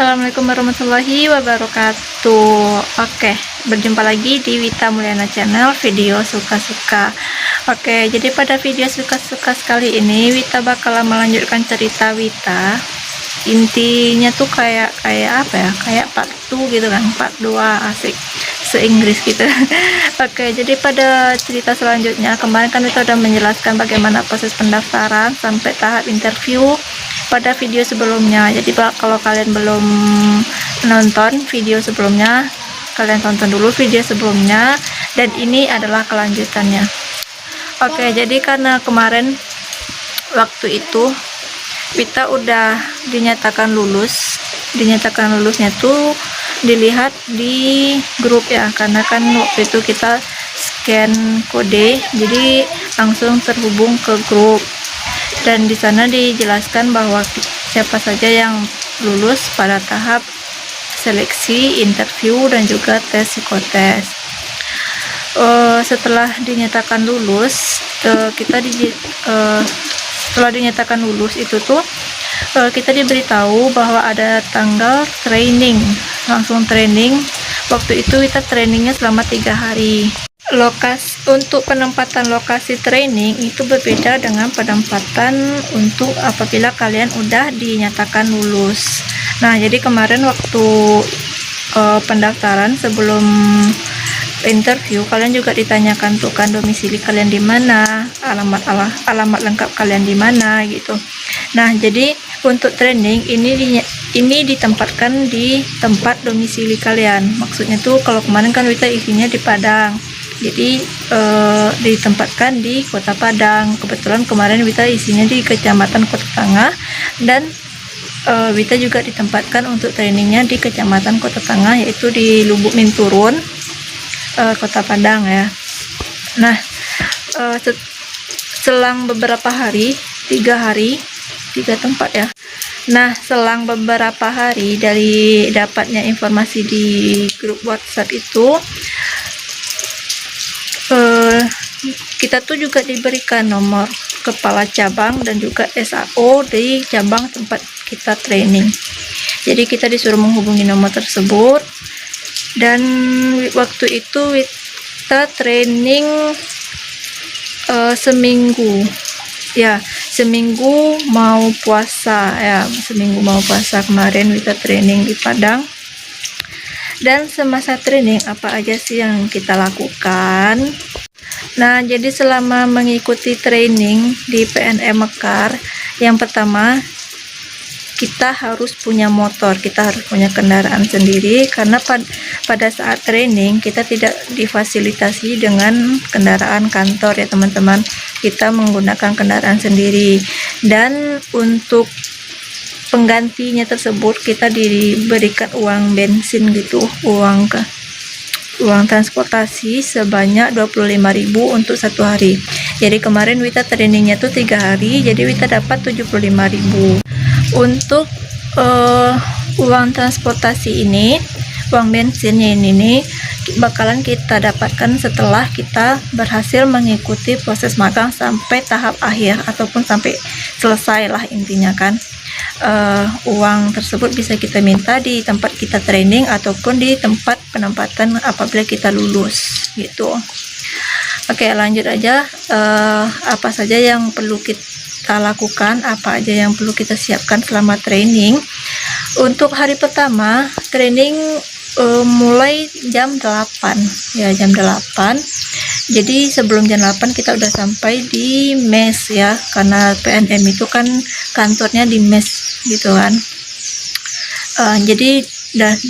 Assalamualaikum warahmatullahi wabarakatuh. Oke, berjumpa lagi di Wita Mulyana Channel, video suka-suka. Oke, jadi pada video suka-suka sekali ini Wita bakal melanjutkan cerita Wita. Intinya tuh kayak apa ya, kayak part 2 gitu kan, part 2 asik se-Inggris gitu. Oke, jadi pada cerita selanjutnya kemarin kan Wita udah menjelaskan bagaimana proses pendaftaran sampai tahap interview pada video sebelumnya. Jadi kalau kalian belum nonton video sebelumnya, kalian tonton dulu video sebelumnya, dan ini adalah kelanjutannya. Oke, jadi karena kemarin waktu itu Wita udah dinyatakan lulusnya tuh dilihat di grup ya, karena kan waktu itu kita scan kode, jadi langsung terhubung ke grup. Dan di sana dijelaskan bahwa siapa saja yang lulus pada tahap seleksi, interview, dan juga tes psikotes. Setelah dinyatakan lulus, setelah dinyatakan lulus itu tuh kita diberitahu bahwa ada tanggal training, langsung training. Waktu itu kita trainingnya selama 3 hari. Untuk penempatan lokasi training itu berbeda dengan penempatan untuk apabila kalian udah dinyatakan lulus. Nah, jadi kemarin waktu pendaftaran sebelum interview, kalian juga ditanyakan tuh kan domisili kalian di mana, alamat lengkap kalian di mana gitu. Nah, jadi untuk training ini ditempatkan di tempat domisili kalian. Maksudnya tuh kalau kemarin kan Wita isinya di Padang, jadi ditempatkan di Kota Padang. Kebetulan kemarin Wita isinya di Kecamatan Kota Tengah, dan Wita juga ditempatkan untuk trainingnya di Kecamatan Kota Tengah, yaitu di Lubuk Minturun, Kota Padang ya. Nah, selang beberapa hari, 3 tempat ya. Nah, selang beberapa hari dari dapatnya informasi di grup WhatsApp itu, kita tuh juga diberikan nomor kepala cabang dan juga SAO di cabang tempat kita training. Jadi kita disuruh menghubungi nomor tersebut, dan waktu itu kita training seminggu mau puasa ya, seminggu mau puasa kemarin kita training di Padang. Dan semasa training apa aja sih yang kita lakukan? Nah, jadi selama mengikuti training di PNM Mekar, yang pertama kita harus punya motor, kita harus punya kendaraan sendiri, karena pada saat training kita tidak difasilitasi dengan kendaraan kantor ya teman-teman, kita menggunakan kendaraan sendiri. Dan untuk penggantinya tersebut kita diberikan uang bensin gitu, uang transportasi sebanyak 25.000 untuk 1 hari. Jadi kemarin Wita trainingnya tuh 3 hari, jadi Wita dapat 75.000. Untuk uang transportasi ini, uang bensinnya ini bakalan kita dapatkan setelah kita berhasil mengikuti proses magang sampai tahap akhir ataupun sampai selesai lah intinya kan. Uang tersebut bisa kita minta di tempat kita training ataupun di tempat penempatan apabila kita lulus gitu. Oke, lanjut aja. Apa saja yang perlu kita lakukan, apa aja yang perlu kita siapkan selama training. Untuk hari pertama training mulai jam 8 ya, jam 8. Jadi sebelum jam 8 kita udah sampai di mes ya, karena PNM itu kan kantornya di mes gitu kan. Jadi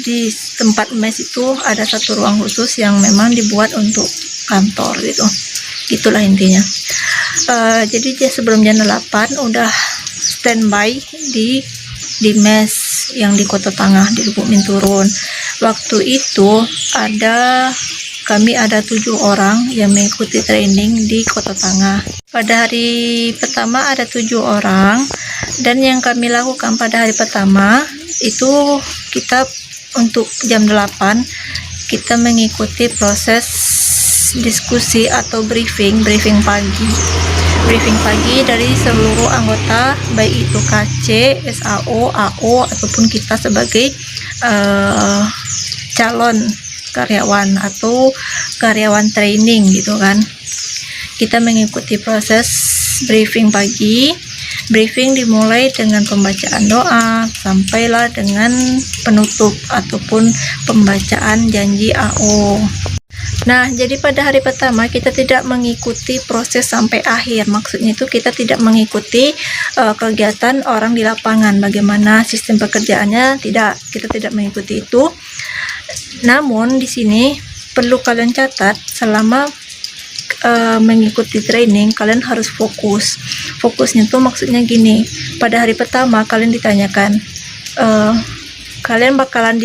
di tempat mes itu ada satu ruang khusus yang memang dibuat untuk kantor gitu, gitulah intinya. Jadi sebelum jam 8 udah standby di mes yang di Kota Tengah di Lubuk Minturun. Waktu itu kami ada 7 orang yang mengikuti training di Kota Tengah. Pada hari pertama ada 7 orang, dan yang kami lakukan pada hari pertama itu kita untuk jam 8 kita mengikuti proses diskusi atau briefing pagi dari seluruh anggota, baik itu KC, SAO, AO ataupun kita sebagai calon karyawan atau karyawan training gitu kan. Kita mengikuti proses briefing pagi. Briefing dimulai dengan pembacaan doa sampailah dengan penutup ataupun pembacaan janji AO. Nah, jadi pada hari pertama kita tidak mengikuti proses sampai akhir. Maksudnya itu kita tidak mengikuti kegiatan orang di lapangan, bagaimana sistem pekerjaannya, kita tidak mengikuti itu. Namun di sini perlu kalian catat, selama mengikuti training kalian harus fokus. Fokusnya tuh maksudnya gini, pada hari pertama kalian ditanyakan, kalian bakalan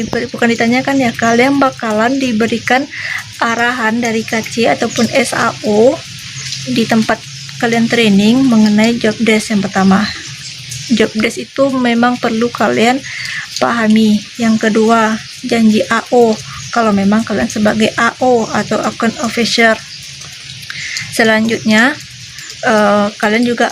diberikan arahan dari KC ataupun SAO di tempat kalian training mengenai job desk. Yang pertama, job desk itu memang perlu kalian pahami. Yang kedua, janji AO kalau memang kalian sebagai AO atau account officer. Selanjutnya kalian juga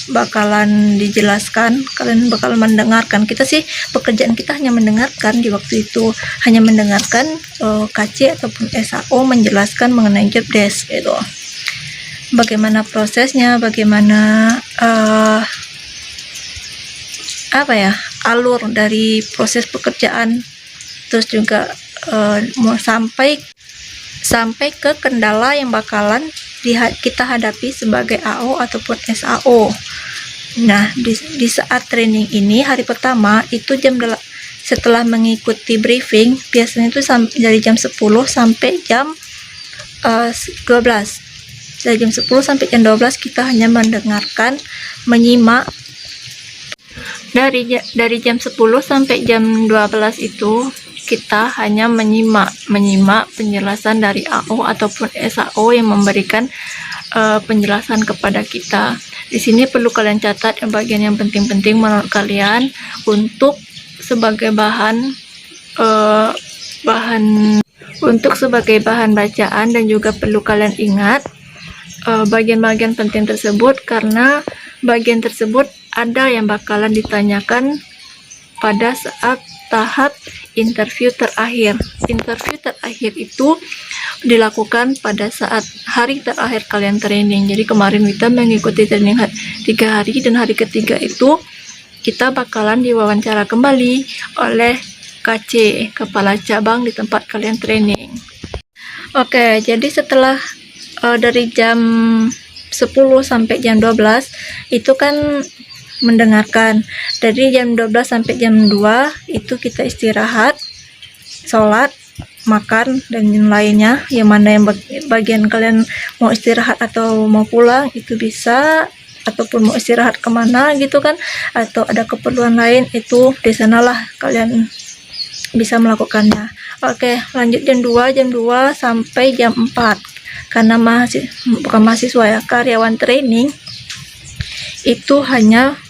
bakalan dijelaskan, kalian bakal mendengarkan. Kita sih pekerjaan kita hanya mendengarkan di waktu itu, hanya mendengarkan KC ataupun SAO menjelaskan mengenai job desk itu, bagaimana prosesnya, bagaimana alur dari proses pekerjaan, terus juga sampai ke kendala yang bakalan kita hadapi sebagai AO ataupun SAO. Nah, di saat training ini hari pertama itu setelah mengikuti briefing, biasanya itu dari jam 10 sampai jam 12. Dari jam 10 sampai jam 12 kita hanya mendengarkan, menyimak. Dari jam 10 sampai jam 12 itu kita hanya menyimak penjelasan dari AO ataupun SAO yang memberikan penjelasan kepada kita. Di sini perlu kalian catat bagian yang penting-penting menurut kalian untuk sebagai bahan bacaan, dan juga perlu kalian ingat bagian-bagian penting tersebut, karena bagian tersebut ada yang bakalan ditanyakan pada saat tahap interview terakhir. Interview terakhir itu dilakukan pada saat hari terakhir kalian training. Jadi kemarin kita mengikuti training 3 hari, dan hari ketiga itu kita bakalan diwawancara kembali oleh KC, kepala cabang di tempat kalian training. Oke, jadi setelah dari jam 10 sampai jam 12 itu kan mendengarkan. Dari jam 12 sampai jam 2 itu kita istirahat, sholat, makan, dan yang lainnya. Yang mana yang bagian kalian mau istirahat atau mau pulang itu bisa, ataupun mau istirahat kemana gitu kan, atau ada keperluan lain, itu di sanalah kalian bisa melakukannya. Oke, lanjut jam 2 sampai jam 4, karena bukan mahasiswa ya, karyawan training itu hanya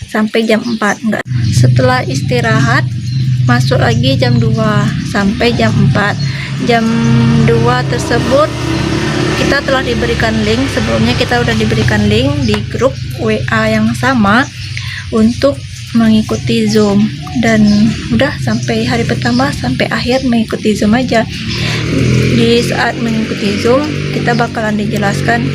sampai jam 4. Enggak. Setelah istirahat masuk lagi jam 2 sampai jam 4. Jam 2 tersebut kita telah diberikan link, sebelumnya kita udah diberikan link di grup WA yang sama untuk mengikuti Zoom, dan udah sampai hari pertama sampai akhir mengikuti Zoom aja. Di saat mengikuti Zoom kita bakalan dijelaskan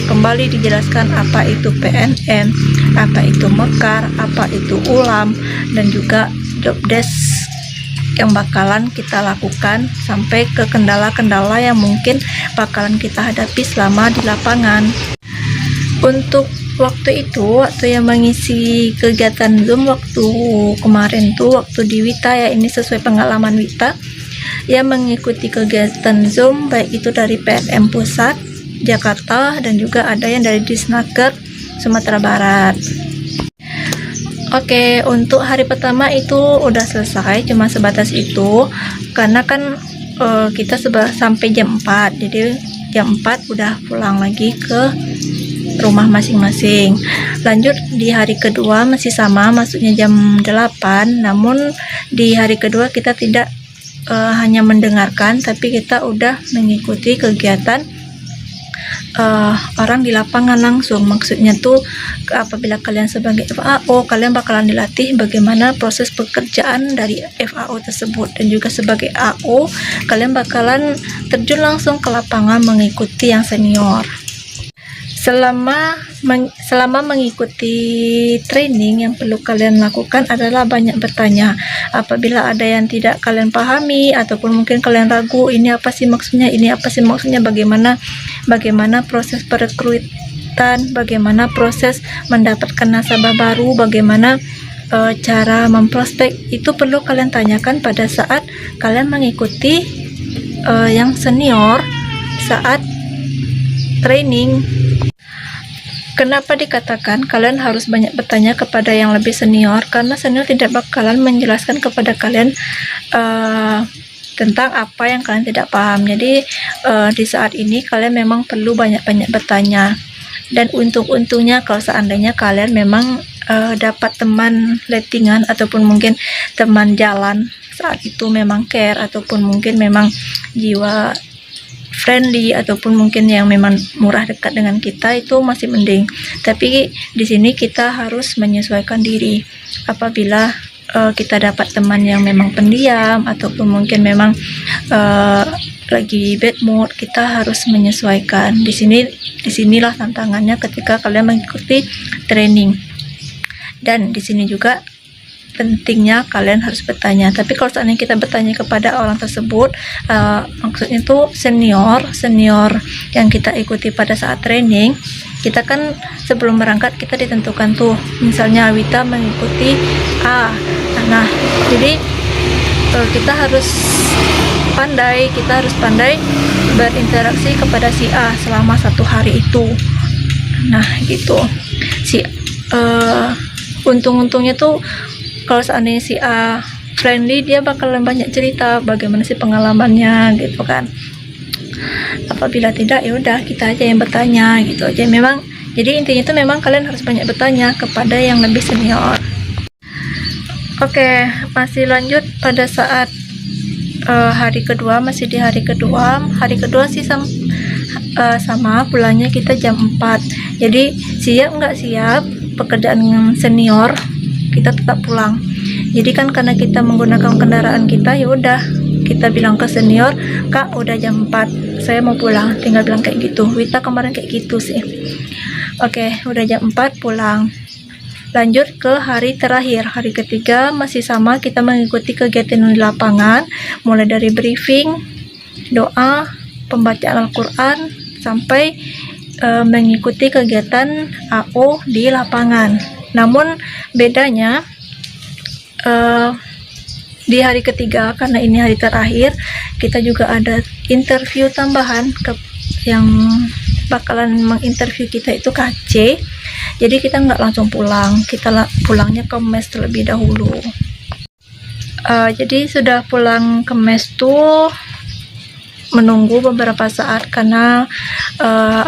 apa itu PNM, apa itu mekar, apa itu ulam, dan juga job desk yang bakalan kita lakukan sampai ke kendala-kendala yang mungkin bakalan kita hadapi selama di lapangan. Untuk waktu yang mengisi kegiatan Zoom waktu kemarin tuh, waktu di Wita ya, ini sesuai pengalaman Wita yang mengikuti kegiatan Zoom, baik itu dari PNM Pusat Jakarta dan juga ada yang dari Disnaker Sumatera Barat. Oke, untuk hari pertama itu udah selesai, cuma sebatas itu, karena kan kita sampai jam 4, jadi jam 4 udah pulang lagi ke rumah masing-masing. Lanjut di hari kedua masih sama, maksudnya jam 8, namun di hari kedua kita tidak hanya mendengarkan, tapi kita udah mengikuti kegiatan orang di lapangan langsung. Maksudnya tuh apabila kalian sebagai FAO, kalian bakalan dilatih bagaimana proses pekerjaan dari FAO tersebut, dan juga sebagai AO kalian bakalan terjun langsung ke lapangan mengikuti yang senior. Selama mengikuti training, yang perlu kalian lakukan adalah banyak bertanya. Apabila ada yang tidak kalian pahami ataupun mungkin kalian ragu, ini apa sih maksudnya, bagaimana proses perekrutan, bagaimana proses mendapatkan nasabah baru, bagaimana cara memprospek, itu perlu kalian tanyakan pada saat kalian mengikuti yang senior saat training. Kenapa dikatakan kalian harus banyak bertanya kepada yang lebih senior? Karena senior tidak bakalan menjelaskan kepada kalian tentang apa yang kalian tidak paham. Jadi di saat ini kalian memang perlu banyak-banyak bertanya. Dan untung-untungnya kalau seandainya kalian memang dapat teman lettingan ataupun mungkin teman jalan saat itu memang care, ataupun mungkin memang jiwa friendly, ataupun mungkin yang memang murah dekat dengan kita, itu masih mending. Tapi di sini kita harus menyesuaikan diri. Apabila kita dapat teman yang memang pendiam ataupun mungkin memang lagi bad mood, kita harus menyesuaikan. Disinilah tantangannya ketika kalian mengikuti training. Dan di sini juga pentingnya kalian harus bertanya. Tapi kalau seandainya kita bertanya kepada orang tersebut, maksudnya itu senior yang kita ikuti pada saat training, kita kan sebelum berangkat kita ditentukan tuh, misalnya Wita mengikuti A. Nah, jadi kita harus pandai berinteraksi kepada si A selama 1 hari itu. Nah, gitu. Untung-untungnya tuh kalau seandainya si A friendly, dia bakalan banyak cerita bagaimana sih pengalamannya gitu kan. Apabila tidak, ya udah kita aja yang bertanya gitu aja. Memang jadi intinya itu memang kalian harus banyak bertanya kepada yang lebih senior. Oke, masih lanjut pada saat hari kedua, masih di hari kedua sih sama pulangnya kita jam 4. Jadi siap nggak siap pekerjaan senior, kita tetap pulang. Jadi kan karena kita menggunakan kendaraan kita, ya udah kita bilang ke senior, Kak udah jam 4 saya mau pulang, tinggal bilang kayak gitu. Wita kemarin kayak gitu sih. Oke, udah jam 4 pulang. Lanjut ke hari terakhir, hari ketiga masih sama, kita mengikuti kegiatan di lapangan, mulai dari briefing, doa, pembacaan Al-Quran, sampai mengikuti kegiatan AO di lapangan. Namun bedanya di hari ketiga, karena ini hari terakhir, kita juga ada interview tambahan yang bakalan menginterview kita itu KC. Jadi kita nggak langsung pulang, kita pulangnya ke mes terlebih dahulu. Jadi sudah pulang ke mes tuh menunggu beberapa saat, karena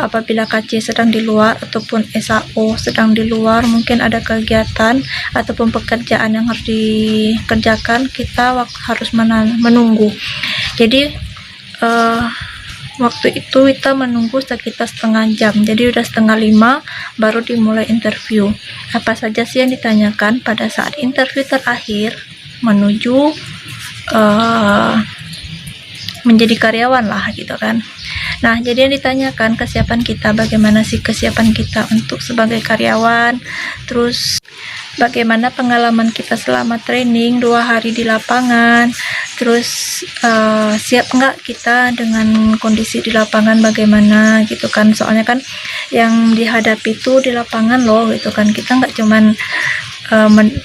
apabila KC sedang di luar ataupun SAO sedang di luar, mungkin ada kegiatan ataupun pekerjaan yang harus dikerjakan, kita harus menunggu. Jadi waktu itu kita menunggu sekitar setengah jam, jadi udah 4:30 baru dimulai interview. Apa saja sih yang ditanyakan pada saat interview terakhir menuju menjadi karyawan lah gitu kan. Nah, jadi yang ditanyakan kesiapan kita, bagaimana sih kesiapan kita untuk sebagai karyawan, terus bagaimana pengalaman kita selama training 2 hari di lapangan, terus siap nggak kita dengan kondisi di lapangan bagaimana gitu kan. Soalnya kan yang dihadapi itu di lapangan loh gitu kan, kita nggak cuman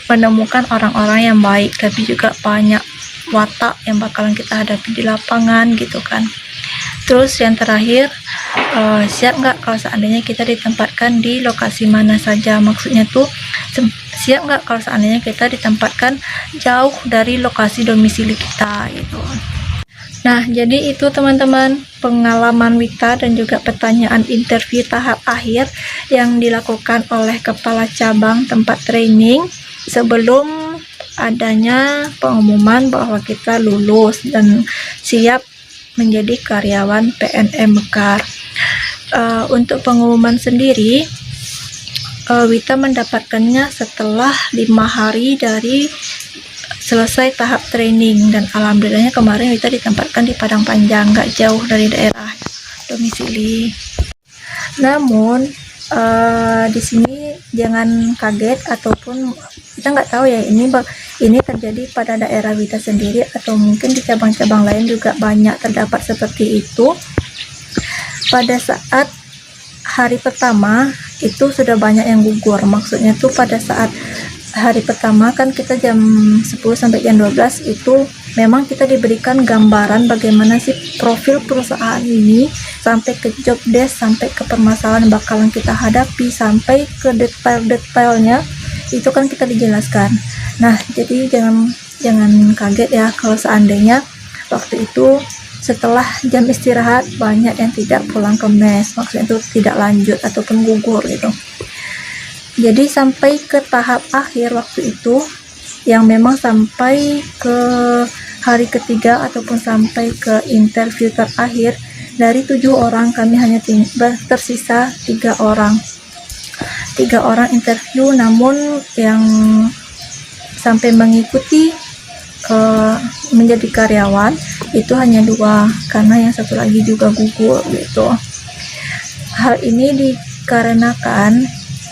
menemukan orang-orang yang baik, tapi juga banyak watak yang bakalan kita hadapi di lapangan gitu kan. Terus yang terakhir, siap nggak kalau seandainya kita ditempatkan di lokasi mana saja. Maksudnya tuh siap nggak kalau seandainya kita ditempatkan jauh dari lokasi domisili kita gitu. Nah, jadi itu teman-teman pengalaman Wita dan juga pertanyaan interview tahap akhir yang dilakukan oleh kepala cabang tempat training sebelum adanya pengumuman bahwa kita lulus dan siap menjadi karyawan PNM Mekar. Untuk pengumuman sendiri, Wita mendapatkannya setelah 5 hari dari selesai tahap training, dan alhamdulillahnya kemarin Wita ditempatkan di Padang Panjang, nggak jauh dari daerah domisili. Namun di sini jangan kaget, ataupun kita nggak tahu ya ini terjadi pada daerah Wita sendiri atau mungkin di cabang-cabang lain juga banyak terdapat seperti itu. Pada saat hari pertama itu sudah banyak yang gugur. Maksudnya tuh pada saat hari pertama kan kita jam 10 sampai jam 12 itu memang kita diberikan gambaran bagaimana sih profil perusahaan ini, sampai ke job desk, sampai ke permasalahan bakalan kita hadapi, sampai ke detail-detailnya itu kan kita dijelaskan. Nah, jadi jangan kaget ya kalau seandainya waktu itu setelah jam istirahat banyak yang tidak pulang ke mes, maksudnya itu tidak lanjut ataupun gugur gitu. Jadi sampai ke tahap akhir waktu itu, yang memang sampai ke hari ketiga ataupun sampai ke interview terakhir, dari 7 orang kami hanya tersisa 3 orang. 3 orang interview, namun yang sampai mengikuti menjadi karyawan itu hanya 2, karena yang satu lagi juga gugur gitu. Hal ini dikarenakan,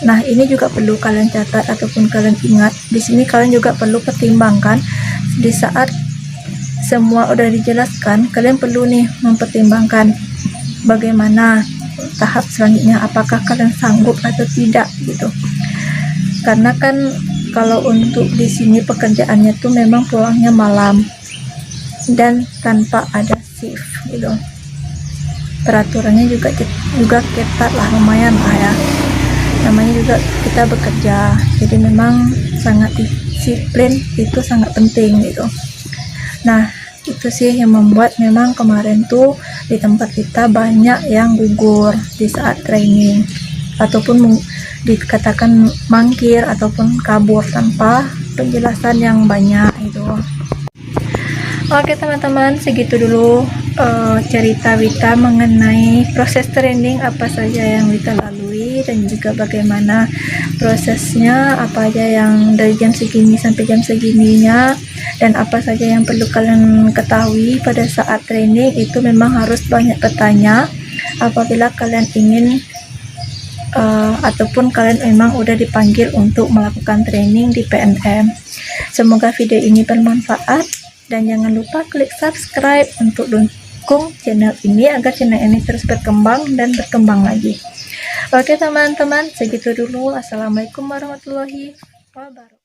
nah ini juga perlu kalian catat ataupun kalian ingat, di sini kalian juga perlu pertimbangkan di saat semua udah dijelaskan, kalian perlu nih mempertimbangkan bagaimana tahap selanjutnya, apakah kalian sanggup atau tidak gitu. Karena kan kalau untuk di sini pekerjaannya tuh memang pulangnya malam dan tanpa ada shift gitu. Peraturannya juga ketat lah, lumayan lah ya. Namanya juga kita bekerja, jadi memang sangat disiplin, itu sangat penting gitu. Nah, itu sih yang membuat memang kemarin tuh di tempat kita banyak yang gugur di saat training, ataupun dikatakan mangkir ataupun kabur tanpa penjelasan yang banyak itu. Oke teman-teman, segitu dulu cerita Wita mengenai proses training, apa saja yang Wita lalui dan juga bagaimana prosesnya, apa aja yang dari jam segini sampai jam segininya, dan apa saja yang perlu kalian ketahui pada saat training. Itu memang harus banyak bertanya apabila kalian ingin ataupun kalian memang udah dipanggil untuk melakukan training di PNM. Semoga video ini bermanfaat, dan jangan lupa klik subscribe untuk dukung channel ini agar channel ini terus berkembang dan berkembang lagi. Oke teman-teman, segitu dulu. Assalamualaikum warahmatullahi wabarakatuh.